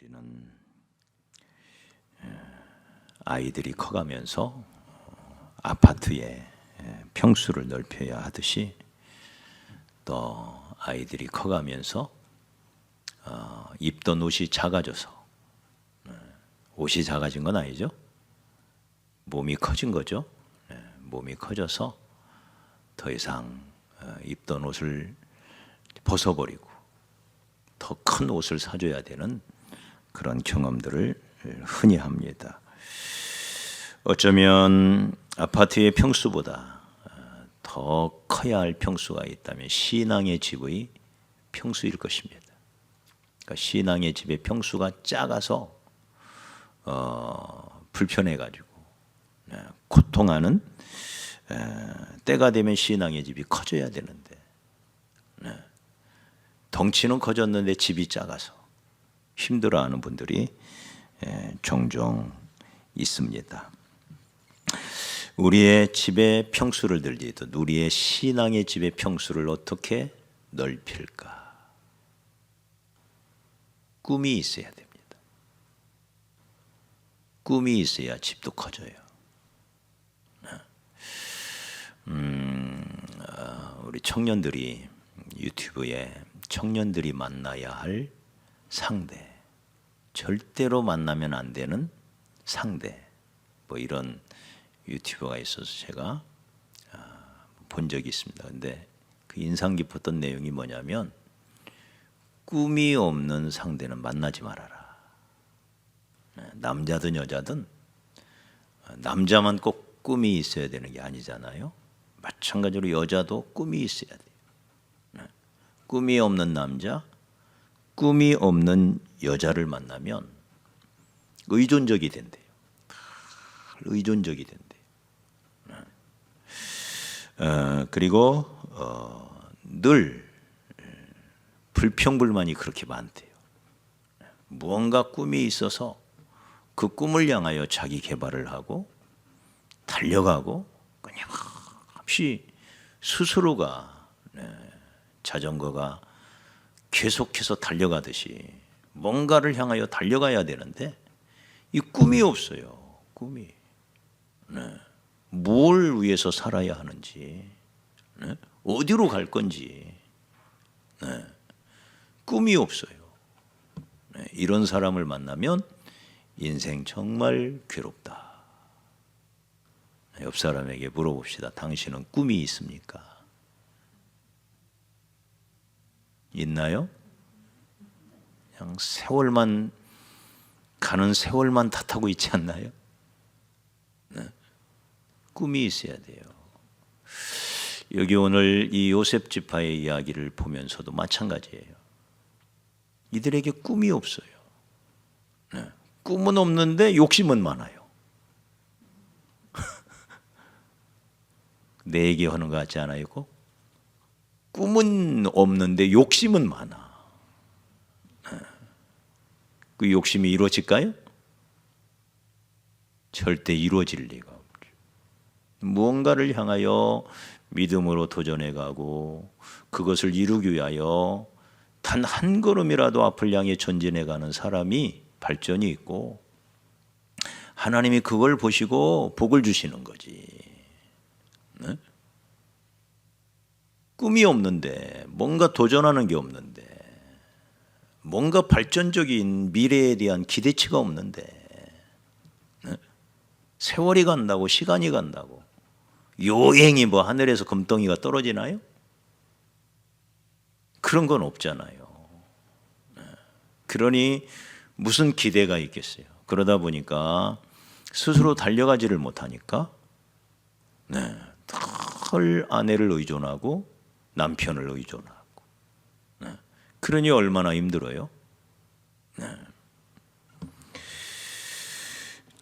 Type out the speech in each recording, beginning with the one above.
우리는 아이들이 커가면서 아파트의 평수를 넓혀야 하듯이 또 아이들이 커가면서 입던 옷이 작아져서, 옷이 작아진 건 아니죠. 몸이 커진 거죠. 몸이 커져서 더 이상 입던 옷을 벗어버리고 더 큰 옷을 사줘야 되는 그런 경험들을 흔히 합니다. 어쩌면 아파트의 평수보다 더 커야 할 평수가 있다면 신앙의 집의 평수일 것입니다. 그러니까 신앙의 집의 평수가 작아서 불편해가지고 고통하는 때가 되면 신앙의 집이 커져야 되는데 덩치는 커졌는데 집이 작아서 힘들어하는 분들이 종종 있습니다. 우리의 집의 평수를 들리듯 우리의 신앙의 집의 평수를 어떻게 넓힐까? 꿈이 있어야 됩니다. 꿈이 있어야 집도 커져요. 우리 청년들이 유튜브에 청년들이 만나야 할 상대, 절대로 만나면 안 되는 상대, 뭐 이런 유튜버가 있어서 제가 본 적이 있습니다. 근데 그 인상 깊었던 내용이 뭐냐면 꿈이 없는 상대는 만나지 말아라. 남자든 여자든 남자만 꼭 꿈이 있어야 되는 게 아니잖아요. 마찬가지로 여자도 꿈이 있어야 돼요. 꿈이 없는 남자, 꿈이 없는 여자를 만나면 의존적이 된대요. 의존적이 된대요. 그리고 늘 불평불만이 그렇게 많대요. 무언가 꿈이 있어서 그 꿈을 향하여 자기 개발을 하고 달려가고 끊임없이 스스로가 자전거가 계속해서 달려가듯이 뭔가를 향하여 달려가야 되는데 이 꿈이 없어요. 꿈이. 뭘 위해서 살아야 하는지, 어디로 갈 건지 꿈이 없어요. 이런 사람을 만나면 인생 정말 괴롭다. 옆 사람에게 물어봅시다. 당신은 꿈이 있습니까? 있나요? 그냥 세월만 가는 세월만 탓하고 있지 않나요? 꿈이 있어야 돼요. 여기 오늘 이 요셉 지파의 이야기를 보면서도 마찬가지예요. 이들에게 꿈이 없어요. 꿈은 없는데 욕심은 많아요. 내 얘기하는 거 같지 않아요? 꿈은 없는데 욕심은 많아. 그 욕심이 이루어질까요? 절대 이루어질 리가 없죠. 무언가를 향하여 믿음으로 도전해가고 그것을 이루기 위하여 단 한 걸음이라도 앞을 향해 전진해가는 사람이 발전이 있고 하나님이 그걸 보시고 복을 주시는 거지. 꿈이 없는데, 뭔가 도전하는 게 없는데, 뭔가 발전적인 미래에 대한 기대치가 없는데, 세월이 간다고, 시간이 간다고, 요행이 뭐 하늘에서 금덩이가 떨어지나요? 그런 건 없잖아요. 그러니 무슨 기대가 있겠어요? 그러다 보니까 스스로 달려가지를 못하니까 늘 아내를 의존하고 남편을 의존하고, 그러니 얼마나 힘들어요.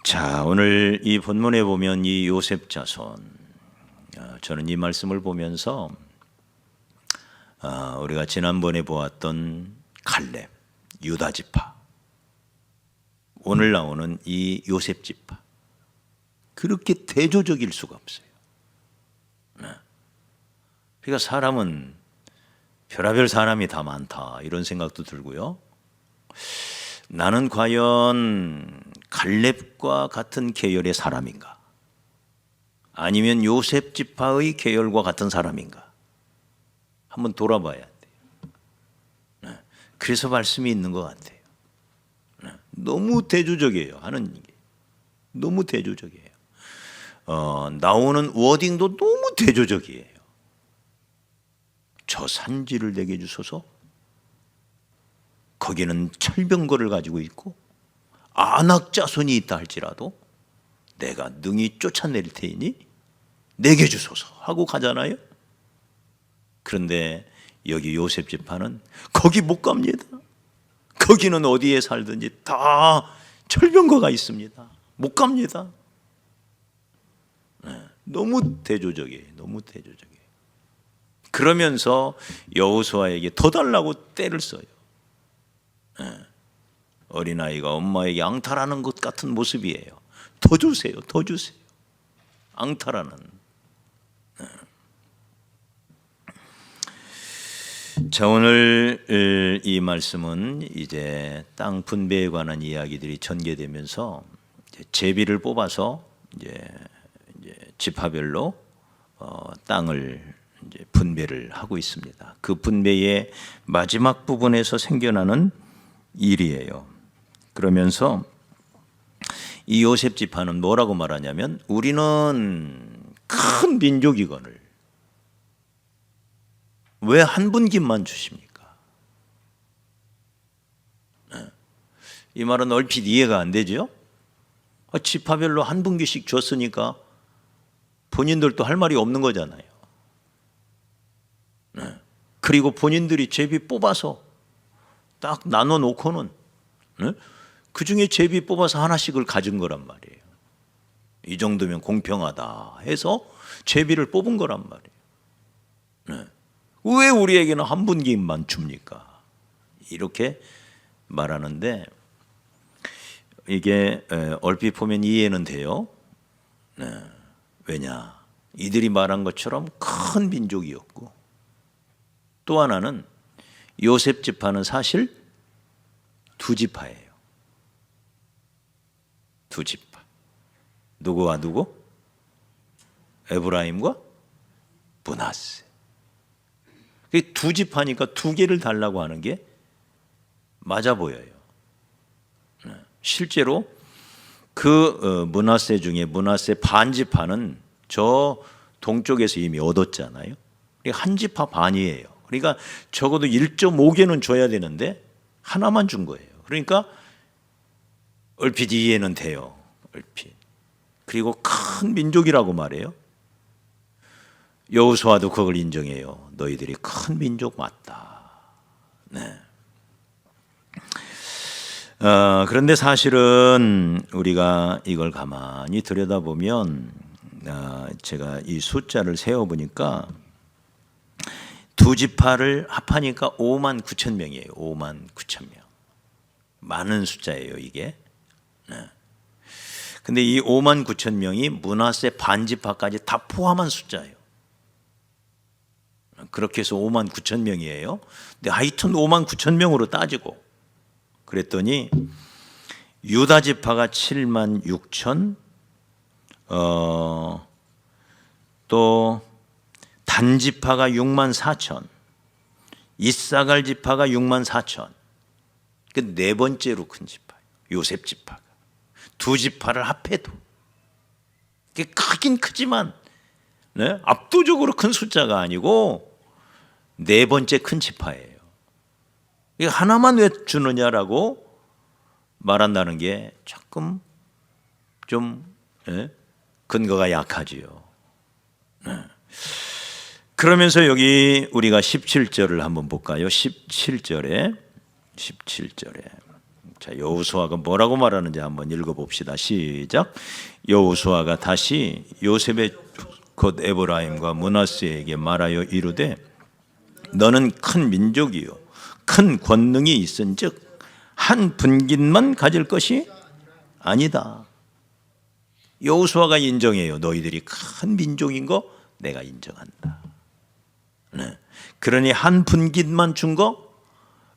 자, 오늘 이 본문에 보면 이 요셉 자손, 저는 이 말씀을 보면서 우리가 지난번에 보았던 갈렙, 유다 지파, 오늘 나오는 이 요셉 지파, 그렇게 대조적일 수가 없어요. 그러니까 사람은 별의별 사람이 다 많다 이런 생각도 들고요. 나는 과연 갈렙과 같은 계열의 사람인가? 아니면 요셉 지파의 계열과 같은 사람인가? 한번 돌아봐야 돼요. 그래서 말씀이 있는 것 같아요. 너무 대조적이에요. 하는 게 너무 대조적이에요. 나오는 워딩도 너무 대조적이에요. 저 산지를 내게 주소서. 거기는 철병거를 가지고 있고 안악 자손이 있다 할지라도 내가 능히 쫓아낼 테이니 내게 주소서 하고 가잖아요. 그런데 여기 요셉 지파는 거기 못 갑니다. 거기는 어디에 살든지 다 철병거가 있습니다. 못 갑니다. 너무 대조적이에요. 너무 대조적이에요. 그러면서 여호수아에게 더 달라고 떼를 써요. 어린아이가 엄마에게 앙탈하는 것 같은 모습이에요. 더 주세요. 더 주세요. 앙탈하는. 자, 오늘 이 말씀은 이제 땅 분배에 관한 이야기들이 전개되면서 제비를 뽑아서 이제 지파별로 땅을 이제 분배를 하고 있습니다. 그 분배의 마지막 부분에서 생겨나는 일이에요. 그러면서 이 요셉 지파는 뭐라고 말하냐면 우리는 큰 민족이거늘 왜 한 분깃만 주십니까? 이 말은 얼핏 이해가 안 되죠? 지파별로 한 분기씩 줬으니까 본인들도 할 말이 없는 거잖아요. 그리고 본인들이 제비 뽑아서 딱 나눠 놓고는 그 중에 제비 뽑아서 하나씩을 가진 거란 말이에요. 이 정도면 공평하다 해서 제비를 뽑은 거란 말이에요. 왜 우리에게는 한 분기만 줍니까? 이렇게 말하는데 이게 얼핏 보면 이해는 돼요. 왜냐? 이들이 말한 것처럼 큰 민족이었고 또 하나는 요셉 지파는 사실 두 지파예요. 두 지파. 누구와 누구? 에브라임과 므낫세. 두 지파니까 두 개를 달라고 하는 게 맞아 보여요. 실제로 그 므낫세 중에 므낫세 반 지파는 저 동쪽에서 이미 얻었잖아요. 한 지파 반이에요. 그러니까 적어도 1.5개는 줘야 되는데 하나만 준 거예요. 그러니까 얼핏 이해는 돼요. 얼핏. 그리고 큰 민족이라고 말해요. 여호수아도 그걸 인정해요. 너희들이 큰 민족 맞다. 네. 그런데 사실은 우리가 이걸 가만히 들여다보면 제가 이 숫자를 세어보니까 두 지파를 합하니까 5만 9천 명이에요. 5만 9천 명. 많은 숫자예요, 이게. 근데 이 5만 9천 명이 므낫세 반 지파까지 다 포함한 숫자예요. 그렇게 해서 5만 9천 명이에요. 근데 하여튼 5만 9천 명으로 따지고 그랬더니 유다 지파가 7만 6천, 또 단 지파가 6만 4천, 이사갈 지파가 6만 4천. 그 네 번째로 큰 지파예요. 요셉 지파가. 두 지파를 합해도 크긴 크지만 압도적으로 큰 숫자가 아니고 네 번째 큰 지파예요. 이거 하나만 왜 주느냐라고 말한다는 게 조금 좀 근거가 약하지요. 그러면서 여기 우리가 17절을 한번 볼까요? 17절에 자, 여호수아가 뭐라고 말하는지 한번 읽어봅시다. 시작. 여호수아가 다시 요셉의 곧 에브라임과 므낫세에게 말하여 이르되 너는 큰 민족이요 큰 권능이 있은즉 한 분깃만 가질 것이 아니다. 여호수아가 인정해요. 너희들이 큰 민족인 거 내가 인정한다. 그러니 한 분깃만 준 거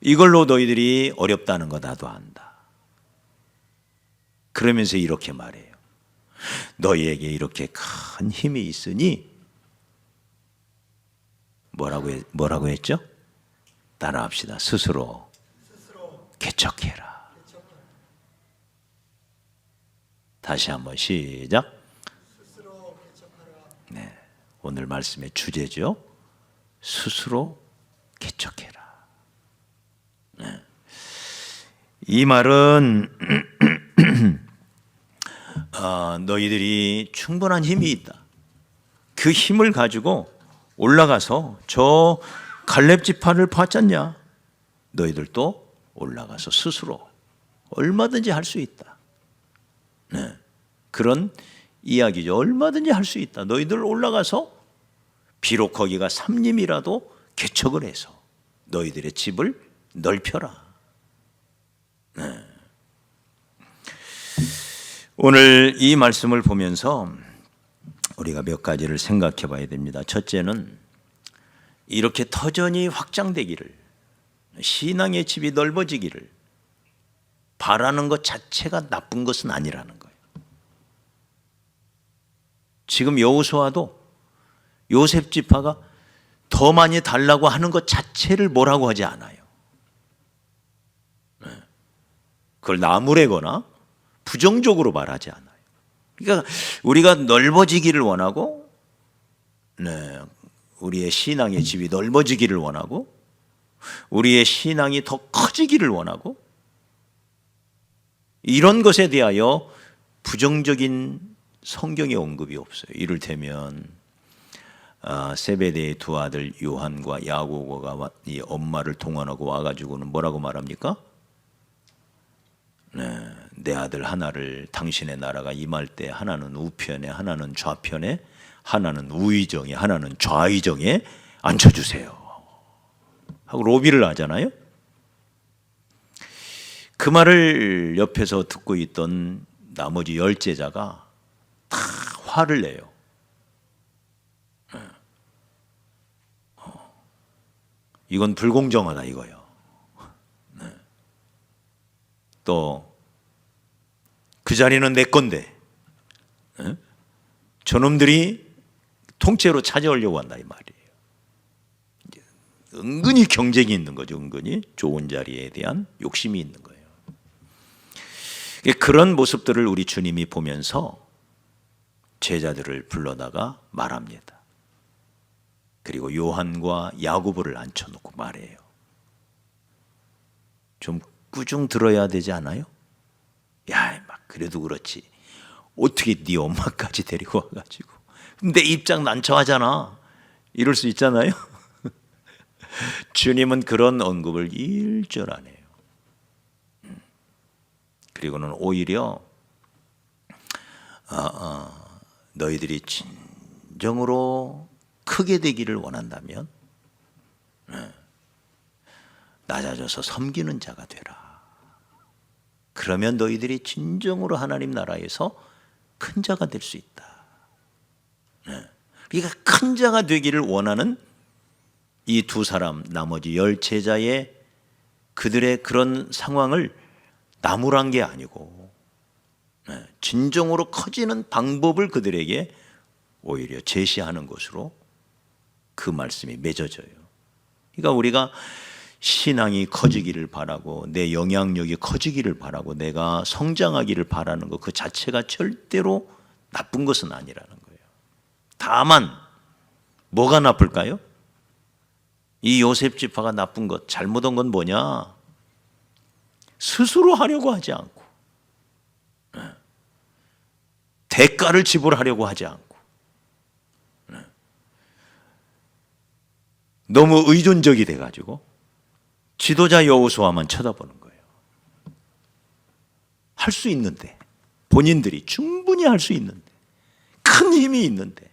이걸로 너희들이 어렵다는 거 나도 안다. 그러면서 이렇게 말해요. 너희에게 이렇게 큰 힘이 있으니 뭐라고 했죠? 따라합시다. 스스로 개척해라. 다시 한번 시작. 네, 오늘 말씀의 주제죠. 스스로 개척해라. 네. 이 말은 너희들이 충분한 힘이 있다. 그 힘을 가지고 올라가서 저 갈렙 지파를 봤잖냐? 너희들도 올라가서 스스로 얼마든지 할 수 있다. 네. 그런 이야기죠. 얼마든지 할 수 있다. 너희들 올라가서 비록 거기가 삼림이라도 개척을 해서 너희들의 집을 넓혀라. 네. 오늘 이 말씀을 보면서 우리가 몇 가지를 생각해 봐야 됩니다. 첫째는 이렇게 터전이 확장되기를, 신앙의 집이 넓어지기를 바라는 것 자체가 나쁜 것은 아니라는 거예요. 지금 여호수아도 요셉 지파가 더 많이 달라고 하는 것 자체를 뭐라고 하지 않아요. 그걸 나무래거나 부정적으로 말하지 않아요. 그러니까 우리가 넓어지기를 원하고, 네, 우리의 신앙의 집이 넓어지기를 원하고, 우리의 신앙이 더 커지기를 원하고, 이런 것에 대하여 부정적인 성경의 언급이 없어요. 이를테면 세베대의 두 아들 요한과 야고보가 이 엄마를 동원하고 와가지고는 뭐라고 말합니까? 네, 내 아들 하나를 당신의 나라가 임할 때 하나는 우편에, 하나는 좌편에, 하나는 우의정에, 하나는 좌의정에 앉혀주세요 하고 로비를 하잖아요. 그 말을 옆에서 듣고 있던 나머지 10제자가 다 화를 내요. 이건 불공정하다 이거예요. 또 그 자리는 내 건데 저놈들이 통째로 차지하려고 한다 이 말이에요. 은근히 경쟁이 있는 거죠. 은근히 좋은 자리에 대한 욕심이 있는 거예요. 그런 모습들을 우리 주님이 보면서 제자들을 불러다가 말합니다. 그리고 요한과 야고보를 앉혀놓고 말해요. 좀 꾸중 들어야 되지 않아요? 야, 막 그래도 그렇지. 어떻게 네 엄마까지 데리고 와가지고 내 입장 난처하잖아. 이럴 수 있잖아요. 주님은 그런 언급을 일절 안 해요. 그리고는 오히려 너희들이 진정으로 크게 되기를 원한다면 낮아져서 섬기는 자가 되라. 그러면 너희들이 진정으로 하나님 나라에서 큰 자가 될 수 있다. 그러니까 큰 자가 되기를 원하는 이 두 사람, 나머지 10제자의 그들의 그런 상황을 나무란 게 아니고 진정으로 커지는 방법을 그들에게 오히려 제시하는 것으로 그 말씀이 맺어져요. 그러니까 우리가 신앙이 커지기를 바라고 내 영향력이 커지기를 바라고 내가 성장하기를 바라는 것 그 자체가 절대로 나쁜 것은 아니라는 거예요. 다만 뭐가 나쁠까요? 이 요셉 지파가 나쁜 것, 잘못한 건 뭐냐? 스스로 하려고 하지 않고 대가를 지불하려고 하지 않고 너무 의존적이 돼가지고 지도자 여호수아만 쳐다보는 거예요. 할 수 있는데, 본인들이 충분히 할 수 있는데, 큰 힘이 있는데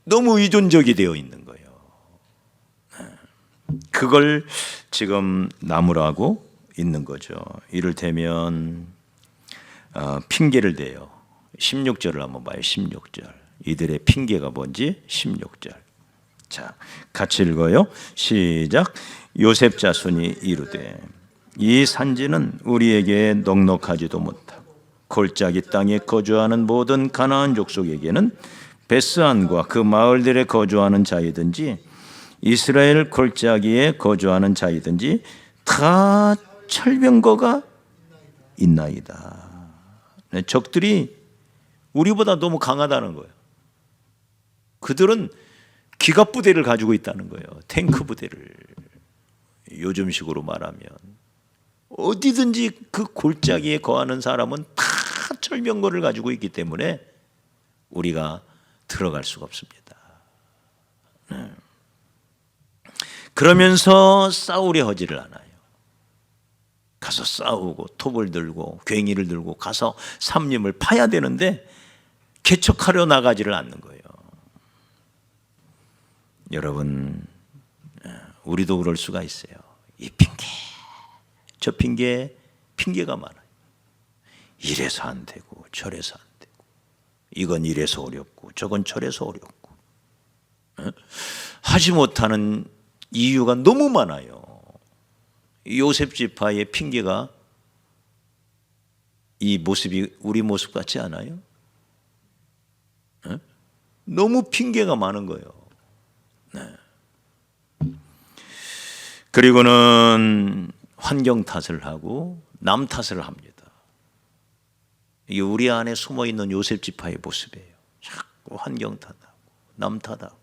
너무 의존적이 되어 있는 거예요. 그걸 지금 나무라고 있는 거죠. 이를테면 핑계를 대요. 16절을 한번 봐요. 16절. 이들의 핑계가 뭔지 16절. 자, 같이 읽어요. 시작. 요셉 자손이 이르되 이 산지는 우리에게 넉넉하지도 못하고 골짜기 땅에 거주하는 모든 가나안 족속에게는 베스안과 그 마을들에 거주하는 자이든지 이스라엘 골짜기에 거주하는 자이든지 다 철병거가 있나이다. 적들이 우리보다 너무 강하다는 거예요. 그들은 기갑 부대를 가지고 있다는 거예요. 탱크 부대를. 요즘식으로 말하면 어디든지 그 골짜기에 거하는 사람은 다 철병거를 가지고 있기 때문에 우리가 들어갈 수가 없습니다. 그러면서 싸우려 하지를 않아요. 가서 싸우고 톱을 들고 괭이를 들고 가서 삼림을 파야 되는데 개척하려 나가지를 않는 거예요. 여러분, 우리도 그럴 수가 있어요. 이 핑계, 저 핑계, 핑계가 많아요. 이래서 안 되고 저래서 안 되고 이건 이래서 어렵고 저건 저래서 어렵고 하지 못하는 이유가 너무 많아요. 요셉 지파의 핑계가 이 모습이 우리 모습 같지 않아요? 너무 핑계가 많은 거예요. 그리고는 환경 탓을 하고 남 탓을 합니다. 이게 우리 안에 숨어 있는 요셉 지파의 모습이에요. 자꾸 환경 탓하고 남 탓하고.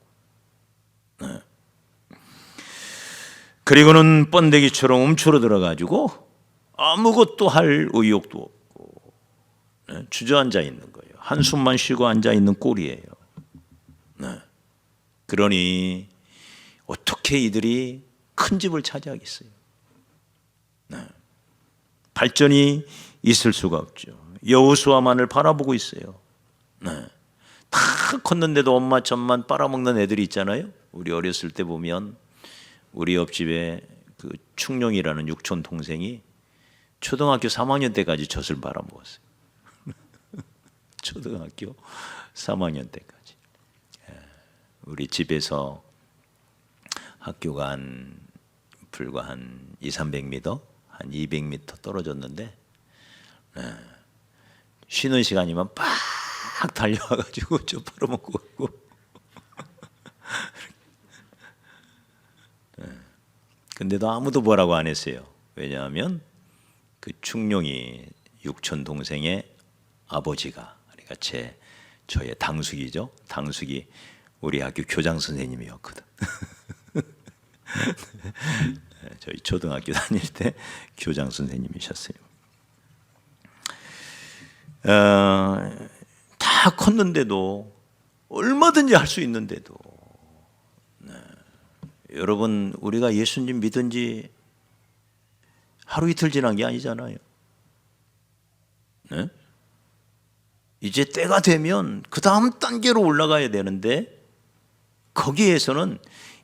그리고는 번데기처럼 움츠러 들어가지고 아무것도 할 의욕도 없고 주저앉아 있는 거예요. 한숨만 쉬고 앉아 있는 꼴이에요. 그러니 어떻게 이들이 큰 집을 차지하겠어요? 발전이 있을 수가 없죠. 여호수아만을 바라보고 있어요. 다 컸는데도 엄마 젖만 빨아먹는 애들이 있잖아요. 우리 어렸을 때 보면 우리 옆집에 그 충룡이라는 육촌 동생이 초등학교 3학년 때까지 젖을 빨아먹었어요. 초등학교 3학년 때까지. 우리 집에서 학교가 불과 한 200-300m, 한 200m 떨어졌는데 쉬는 시간이면 빡 달려와가지고 저 빨아먹고 가고 근데도 아무도 뭐라고 안 했어요. 왜냐하면 그 충룡이 육촌 동생의 아버지가, 그러니까 저의 당숙이죠. 당숙이 우리 학교 교장 선생님이었거든. 저희 초등학교 다닐 때 교장 선생님이셨어요. 다 컸는데도 얼마든지 할 수 있는데도 여러분, 우리가 예수님 믿은 지 하루 이틀 지난 게 아니잖아요. 네? 이제 때가 되면 그 다음 단계로 올라가야 되는데 거기에서는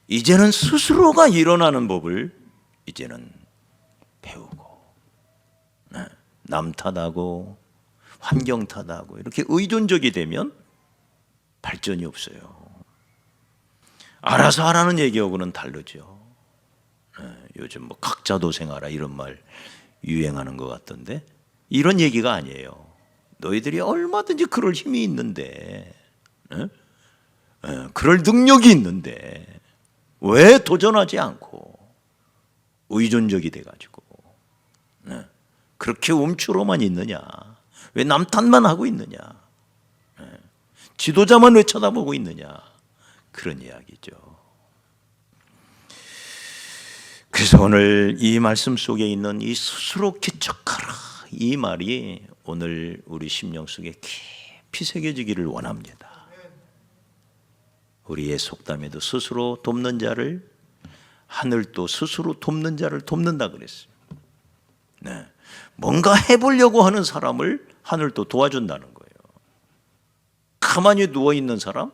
이제는 스스로가 일어나는 법을 이제는 배우고 남 탓하고 환경 탓하고 이렇게 의존적이 되면 발전이 없어요. 알아서 하라는 얘기하고는 다르죠. 요즘 뭐 각자 도생하라 이런 말 유행하는 것 같던데 이런 얘기가 아니에요. 너희들이 얼마든지 그럴 힘이 있는데 그럴 능력이 있는데 왜 도전하지 않고 의존적이 돼가지고 그렇게 움츠러만 있느냐, 왜 남 탓만 하고 있느냐, 지도자만 왜 쳐다보고 있느냐, 그런 이야기죠. 그래서 오늘 이 말씀 속에 있는 이 스스로 개척하라 이 말이 오늘 우리 심령 속에 깊이 새겨지기를 원합니다. 우리의 속담에도 스스로 돕는 자를 하늘도 스스로 돕는 자를 돕는다 그랬어요. 뭔가 해보려고 하는 사람을 하늘도 도와준다는 거예요. 가만히 누워있는 사람,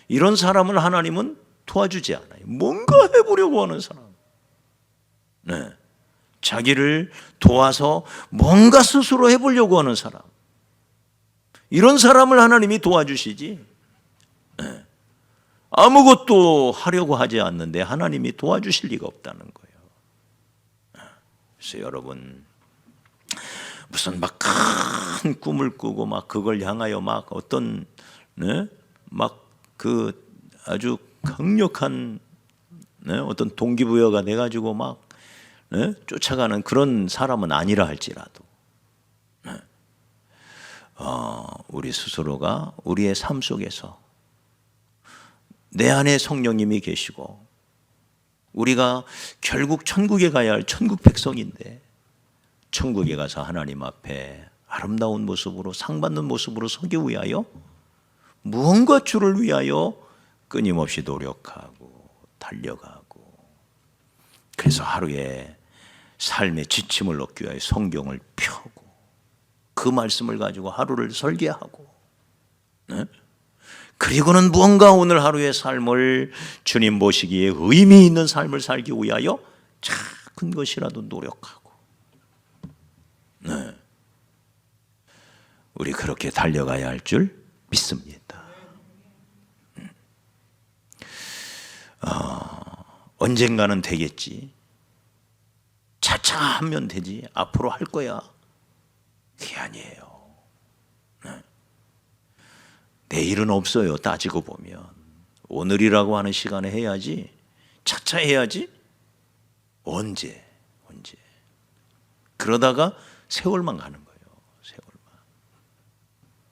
이런 사람을 하나님은 도와주지 않아요. 뭔가 해보려고 하는 사람, 자기를 도와서 뭔가 스스로 해보려고 하는 사람, 이런 사람을 하나님이 도와주시지 아무것도 하려고 하지 않는데 하나님이 도와주실 리가 없다는 거예요. 그래서 여러분 무슨 막 큰 꿈을 꾸고 막 그걸 향하여 막 어떤 막 그 아주 강력한 어떤 동기부여가 돼가지고 막 쫓아가는 그런 사람은 아니라 할지라도 우리 스스로가 우리의 삶 속에서 내 안에 성령님이 계시고 우리가 결국 천국에 가야 할 천국 백성인데 천국에 가서 하나님 앞에 아름다운 모습으로 상 받는 모습으로 서기 위하여 무언가 주를 위하여 끊임없이 노력하고 달려가고 그래서 하루에 삶의 지침을 얻기 위하여 성경을 펴고 그 말씀을 가지고 하루를 설계하고 그리고는 무언가 오늘 하루의 삶을 주님 보시기에 의미 있는 삶을 살기 위하여 작은 것이라도 노력하고 우리 그렇게 달려가야 할 줄 믿습니다. 언젠가는 되겠지. 차차 하면 되지. 앞으로 할 거야. 그게 아니에요. 내일은 없어요. 따지고 보면 오늘이라고 하는 시간에 해야지. 차차 해야지. 언제 그러다가 세월만 가는 거예요. 세월만.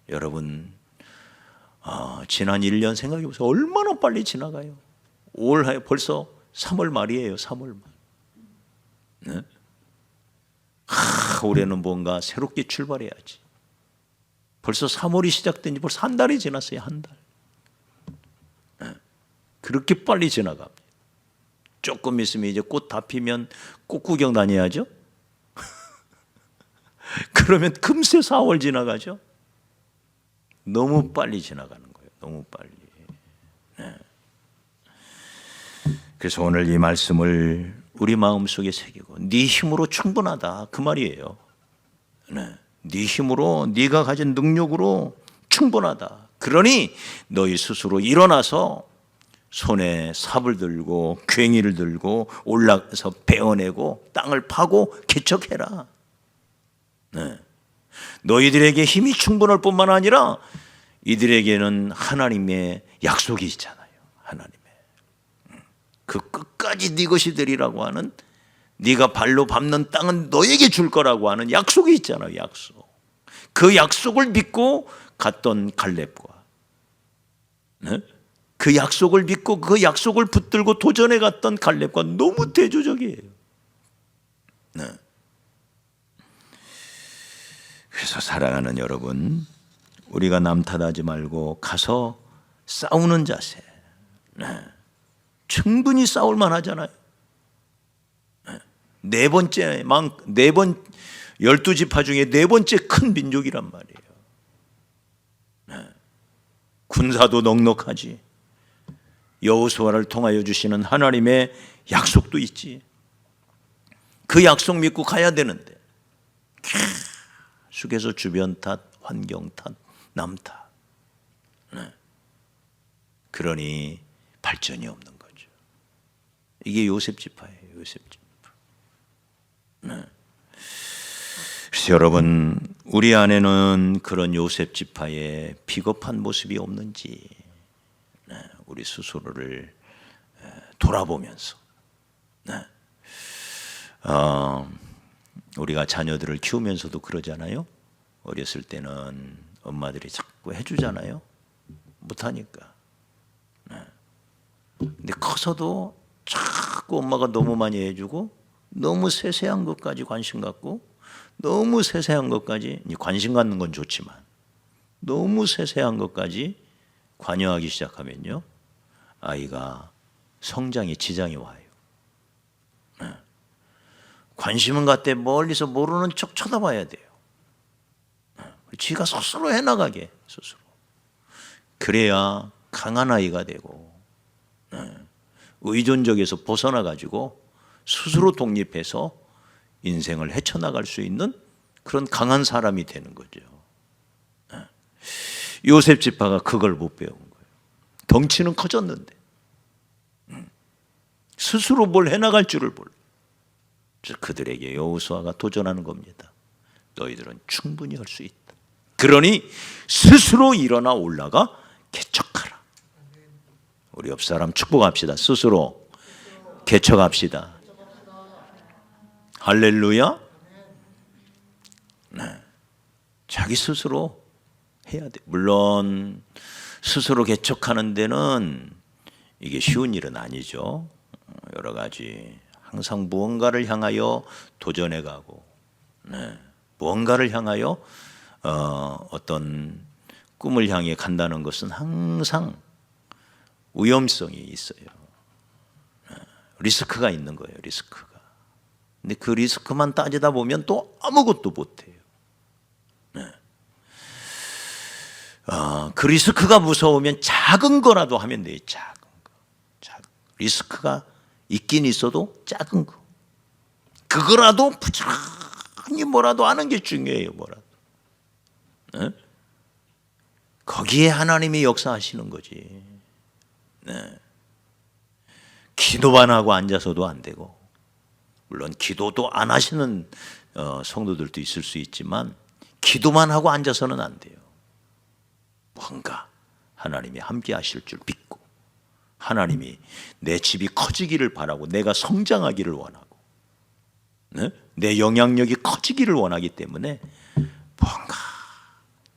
여러분 지난 1년 생각해 보세요. 얼마나 빨리 지나가요. 올해 벌써 3월 말이에요. 3월 말. 올해는 뭔가 새롭게 출발해야지. 벌써 3월이 시작된 지 벌써 한 달이 지났어요. 한 달. 그렇게 빨리 지나갑니다. 조금 있으면 이제 꽃 다 피면 꽃 구경 다녀야죠. 그러면 금세 4월 지나가죠. 너무 빨리 지나가는 거예요. 너무 빨리. 그래서 오늘 이 말씀을 우리 마음속에 새기고 네 힘으로 충분하다 그 말이에요. 네 힘으로 네가 가진 능력으로 충분하다. 그러니 너희 스스로 일어나서 손에 삽을 들고 괭이를 들고 올라가서 베어내고 땅을 파고 개척해라. 네. 너희들에게 힘이 충분할 뿐만 아니라 이들에게는 하나님의 약속이 있잖아요. 하나님의 그 끝까지 네 것이 되리라고 하는 네가 발로 밟는 땅은 너에게 줄 거라고 하는 약속이 있잖아요. 약속. 그 약속을 믿고 갔던 갈렙과 그 약속을 믿고 그 약속을 붙들고 도전해 갔던 갈렙과 너무 대조적이에요. 그래서 사랑하는 여러분, 우리가 남 탓하지 말고 가서 싸우는 자세. 충분히 싸울만 하잖아요. 네 번째 12지파 중에 네 번째 큰 민족이란 말이에요. 군사도 넉넉하지. 여호수아를 통하여 주시는 하나님의 약속도 있지. 그 약속 믿고 가야 되는데 계속해서 주변 탓, 환경 탓, 남 탓. 그러니 발전이 없는 거죠. 이게 요셉 지파예요. 요셉 지파. 그래서 여러분, 우리 안에는 그런 요셉 지파의 비겁한 모습이 없는지 우리 스스로를 돌아보면서 우리가 자녀들을 키우면서도 그러잖아요. 어렸을 때는 엄마들이 자꾸 해주잖아요. 못하니까. 근데 커서도 자꾸 엄마가 너무 많이 해주고 너무 세세한 것까지 관심 갖고 너무 세세한 것까지 관심 갖는 건 좋지만 너무 세세한 것까지 관여하기 시작하면요, 아이가 성장에 지장이 와요. 관심은 갖되 멀리서 모르는 척 쳐다봐야 돼요. 지가 스스로 해나가게, 스스로. 그래야 강한 아이가 되고 의존적에서 벗어나가지고 스스로 독립해서 인생을 헤쳐나갈 수 있는 그런 강한 사람이 되는 거죠. 요셉 지파가 그걸 못 배운 거예요. 덩치는 커졌는데 스스로 뭘 해나갈 줄을 몰라. 그래서 그들에게 여호수아가 도전하는 겁니다. 너희들은 충분히 할 수 있다. 그러니 스스로 일어나 올라가 개척하라. 우리 옆 사람 축복합시다. 스스로 개척합시다. 할렐루야. 네. 자기 스스로 해야 돼. 물론 스스로 개척하는 데는 이게 쉬운 일은 아니죠. 여러 가지 항상 무언가를 향하여 도전해가고, 네. 무언가를 향하여 어떤 꿈을 향해 간다는 것은 항상 위험성이 있어요. 리스크가 있는 거예요. 리스크가. 근데 그 리스크만 따지다 보면 또 아무것도 못해요. 네. 그 리스크가 무서우면 작은 거라도 하면 돼요. 작은 거. 리스크가 있긴 있어도 작은 거. 그거라도 부지런히 뭐라도 하는 게 중요해요. 뭐라도. 네? 거기에 하나님이 역사하시는 거지. 네. 기도만 하고 앉아서도 안 되고, 물론 기도도 안 하시는 성도들도 있을 수 있지만 기도만 하고 앉아서는 안 돼요. 뭔가 하나님이 함께 하실 줄 믿고, 하나님이 내 집이 커지기를 바라고, 내가 성장하기를 원하고, 네? 내 영향력이 커지기를 원하기 때문에 뭔가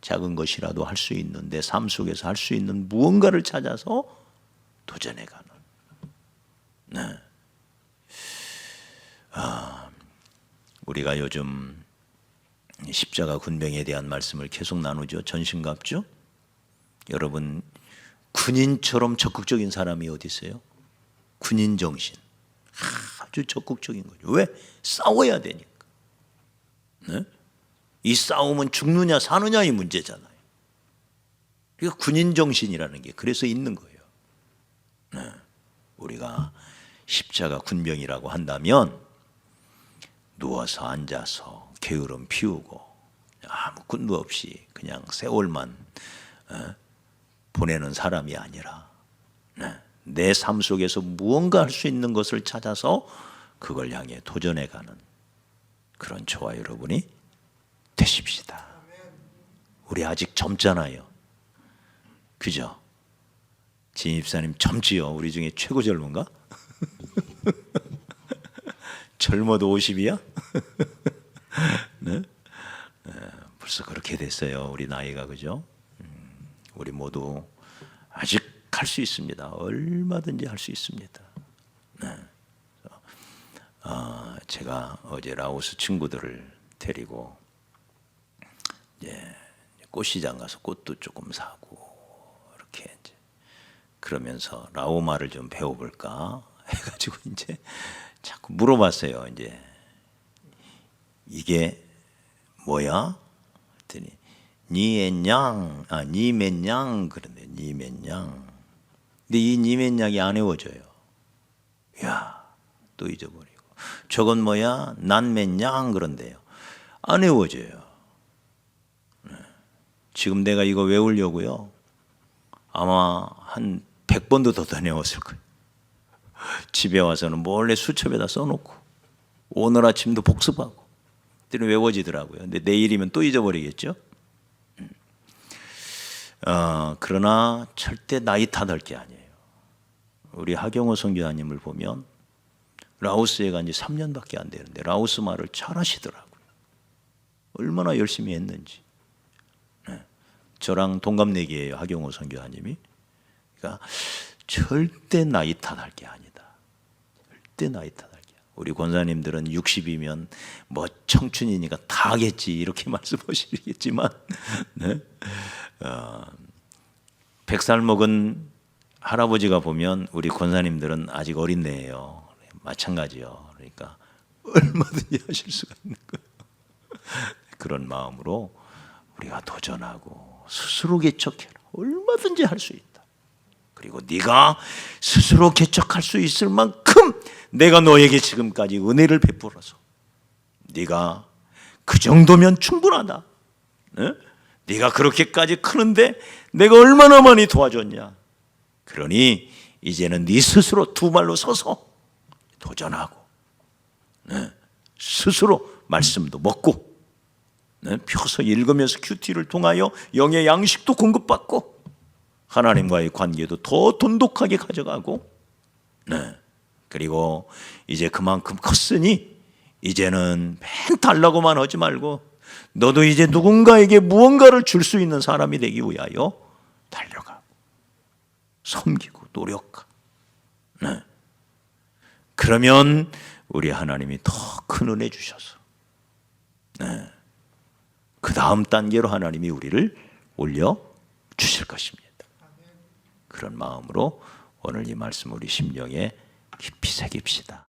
작은 것이라도 할 수 있는, 내 삶 속에서 할 수 있는 무언가를 찾아서 도전해가는. 네. 우리가 요즘 십자가 군병에 대한 말씀을 계속 나누죠. 전신갑주. 여러분, 군인처럼 적극적인 사람이 어디 있어요? 군인 정신. 아주 적극적인 거죠. 왜? 싸워야 되니까. 네? 이 싸움은 죽느냐 사느냐의 문제잖아요. 그러니까 군인 정신이라는 게 그래서 있는 거예요. 네. 우리가 십자가 군병이라고 한다면 누워서 앉아서 게으름 피우고 아무 꿈도 없이 그냥 세월만 보내는 사람이 아니라, 내 삶 속에서 무언가 할 수 있는 것을 찾아서 그걸 향해 도전해가는 그런 저와 여러분이 되십시다. 우리 아직 젊잖아요. 그죠? 진입사님 젊지요? 우리 중에 최고 젊은가? 젊어도 50이야? 네? 벌써 그렇게 됐어요. 우리 나이가. 그죠? 우리 모두 아직 할 수 있습니다. 얼마든지 할 수 있습니다. 네. 제가 어제 라오스 친구들을 데리고 이제 꽃시장 가서 꽃도 조금 사고 이렇게 이제 그러면서 라오마를 좀 배워볼까 해가지고 이제 자꾸 물어봤어요. 이제 이게 뭐야? 그랬더니 니엔양, 니멘양 그런데 니멘양. 근데 이 니멘양이 안 외워져요. 야, 또 잊어버리고. 저건 뭐야? 난멘양 그런데요. 안 외워져요. 지금 내가 이거 외우려고요. 아마 한 100번도 더 다녀왔을 거예요. 집에 와서는 몰래 수첩에다 써놓고 오늘 아침도 복습하고 때는 외워지더라고요. 근데 내일이면 또 잊어버리겠죠. 그러나 절대 나이 탓할 게 아니에요. 우리 하경호 선교사님을 보면 라오스에 간 지 3년밖에 안 되는데 라오스 말을 잘 하시더라고요. 얼마나 열심히 했는지. 저랑 동갑내기예요. 하경호 선교사님이. 그러니까 절대 나이 탓할 게 아니다. 절대 나이 탓할 게. 우리 권사님들은 60이면 뭐 청춘이니까 다 하겠지 이렇게 말씀하시겠지만, 네? 100살 먹은 할아버지가 보면 우리 권사님들은 아직 어린애예요. 마찬가지요. 그러니까 얼마든지 하실 수가 있는 거예요. 그런 마음으로 우리가 도전하고 스스로 개척해라. 얼마든지 할 수 있다. 그리고 네가 스스로 개척할 수 있을 만큼 내가 너에게 지금까지 은혜를 베풀어서 네가 그 정도면 충분하다. 네? 네가 그렇게까지 크는데 내가 얼마나 많이 도와줬냐. 그러니 이제는 네 스스로 두 발로 서서 도전하고, 네? 스스로 말씀도 먹고, 네, 펴서 읽으면서 큐티를 통하여 영의 양식도 공급받고, 하나님과의 관계도 더 돈독하게 가져가고, 네, 그리고 이제 그만큼 컸으니 이제는 맨 달라고만 하지 말고 너도 이제 누군가에게 무언가를 줄 수 있는 사람이 되기 위하여 달려가고 섬기고 노력하고, 네. 그러면 우리 하나님이 더 큰 은혜 주셔서, 네, 그 다음 단계로 하나님이 우리를 올려 주실 것입니다. 그런 마음으로 오늘 이 말씀 우리 심령에 깊이 새깁시다.